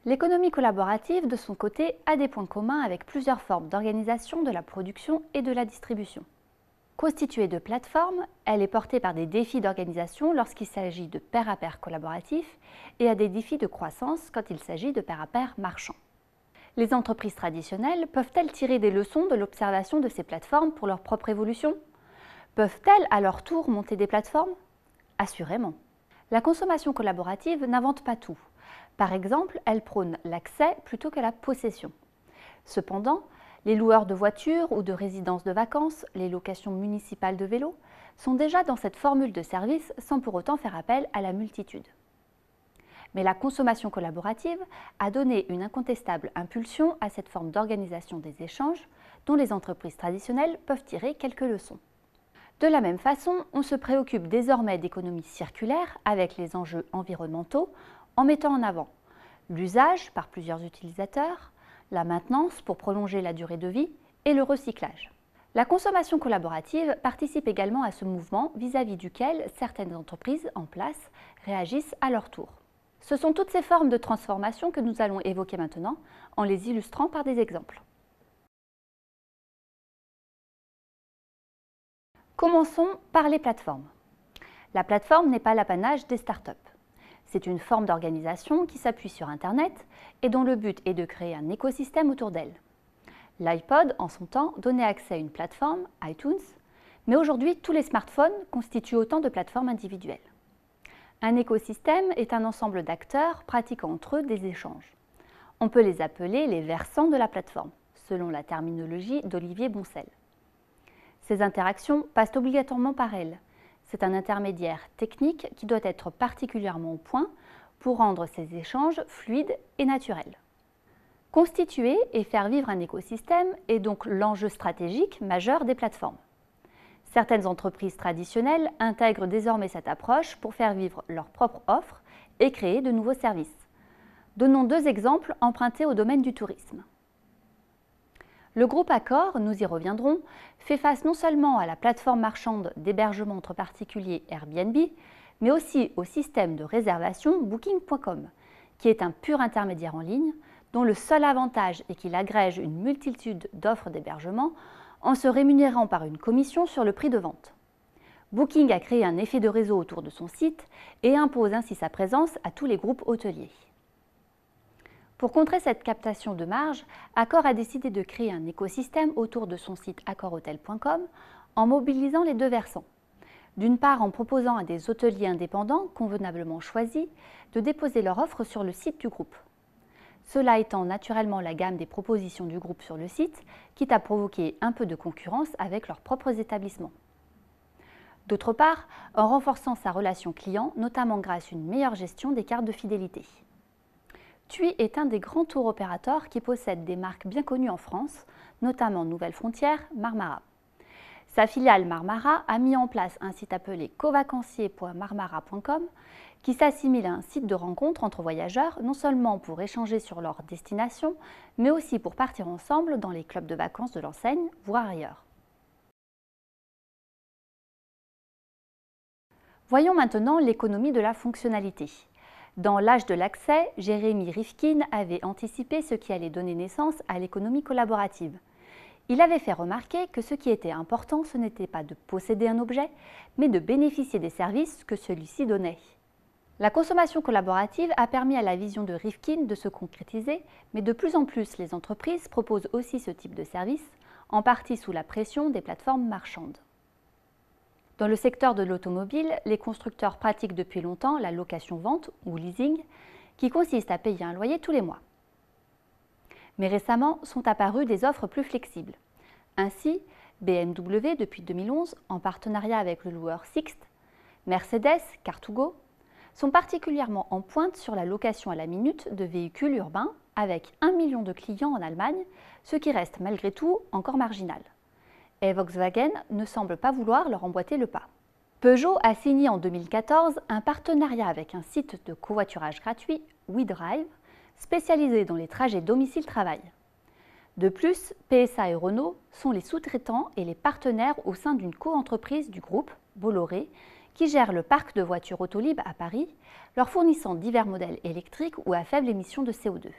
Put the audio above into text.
L'économie collaborative, de son côté, a des points communs avec plusieurs formes d'organisation de la production et de la distribution. Constituée de plateformes, elle est portée par des défis d'organisation lorsqu'il s'agit de pair-à-pair collaboratif et à des défis de croissance quand il s'agit de pair-à-pair marchand. Les entreprises traditionnelles peuvent-elles tirer des leçons de l'observation de ces plateformes pour leur propre évolution? Peuvent-elles à leur tour monter des plateformes? Assurément. La consommation collaborative n'invente pas tout. Par exemple, elle prône l'accès plutôt que la possession. Cependant, les loueurs de voitures ou de résidences de vacances, les locations municipales de vélos, sont déjà dans cette formule de service sans pour autant faire appel à la multitude. Mais la consommation collaborative a donné une incontestable impulsion à cette forme d'organisation des échanges dont les entreprises traditionnelles peuvent tirer quelques leçons. De la même façon, on se préoccupe désormais d'économie circulaire avec les enjeux environnementaux en mettant en avant l'usage par plusieurs utilisateurs, la maintenance pour prolonger la durée de vie et le recyclage. La consommation collaborative participe également à ce mouvement vis-à-vis duquel certaines entreprises en place réagissent à leur tour. Ce sont toutes ces formes de transformation que nous allons évoquer maintenant en les illustrant par des exemples. Commençons par les plateformes. La plateforme n'est pas l'apanage des startups. C'est une forme d'organisation qui s'appuie sur Internet et dont le but est de créer un écosystème autour d'elle. L'iPod, en son temps, donnait accès à une plateforme, iTunes, mais aujourd'hui, tous les smartphones constituent autant de plateformes individuelles. Un écosystème est un ensemble d'acteurs pratiquant entre eux des échanges. On peut les appeler les versants de la plateforme, selon la terminologie d'Olivier Boncel. Ces interactions passent obligatoirement par elle. C'est un intermédiaire technique qui doit être particulièrement au point pour rendre ces échanges fluides et naturels. Constituer et faire vivre un écosystème est donc l'enjeu stratégique majeur des plateformes. Certaines entreprises traditionnelles intègrent désormais cette approche pour faire vivre leur propre offre et créer de nouveaux services. Donnons deux exemples empruntés au domaine du tourisme. Le groupe Accor, nous y reviendrons, fait face non seulement à la plateforme marchande d'hébergement entre particuliers Airbnb, mais aussi au système de réservation Booking.com, qui est un pur intermédiaire en ligne, dont le seul avantage est qu'il agrège une multitude d'offres d'hébergement en se rémunérant par une commission sur le prix de vente. Booking a créé un effet de réseau autour de son site et impose ainsi sa présence à tous les groupes hôteliers. Pour contrer cette captation de marge, Accor a décidé de créer un écosystème autour de son site accorhotel.com en mobilisant les deux versants. D'une part, en proposant à des hôteliers indépendants convenablement choisis de déposer leur offre sur le site du groupe. Cela étend naturellement la gamme des propositions du groupe sur le site, quitte à provoquer un peu de concurrence avec leurs propres établissements. D'autre part, en renforçant sa relation client, notamment grâce à une meilleure gestion des cartes de fidélité. TUI est un des grands tours opérateurs qui possède des marques bien connues en France, notamment Nouvelles Frontières, Marmara. Sa filiale Marmara a mis en place un site appelé covacancier.marmara.com qui s'assimile à un site de rencontre entre voyageurs, non seulement pour échanger sur leur destination, mais aussi pour partir ensemble dans les clubs de vacances de l'enseigne, voire ailleurs. Voyons maintenant l'économie de la fonctionnalité. Dans l'âge de l'accès, Jérémy Rifkin avait anticipé ce qui allait donner naissance à l'économie collaborative. Il avait fait remarquer que ce qui était important, ce n'était pas de posséder un objet, mais de bénéficier des services que celui-ci donnait. La consommation collaborative a permis à la vision de Rifkin de se concrétiser, mais de plus en plus les entreprises proposent aussi ce type de service, en partie sous la pression des plateformes marchandes. Dans le secteur de l'automobile, les constructeurs pratiquent depuis longtemps la location-vente ou leasing, qui consiste à payer un loyer tous les mois. Mais récemment sont apparues des offres plus flexibles. Ainsi, BMW depuis 2011, en partenariat avec le loueur Sixt, Mercedes, Car2Go, sont particulièrement en pointe sur la location à la minute de véhicules urbains avec 1 million de clients en Allemagne, ce qui reste malgré tout encore marginal. Et Volkswagen ne semble pas vouloir leur emboîter le pas. Peugeot a signé en 2014 un partenariat avec un site de covoiturage gratuit, WeDrive, spécialisé dans les trajets domicile-travail. De plus, PSA et Renault sont les sous-traitants et les partenaires au sein d'une co-entreprise du groupe, Bolloré, qui gère le parc de voitures Autolib à Paris, leur fournissant divers modèles électriques ou à faible émission de CO2.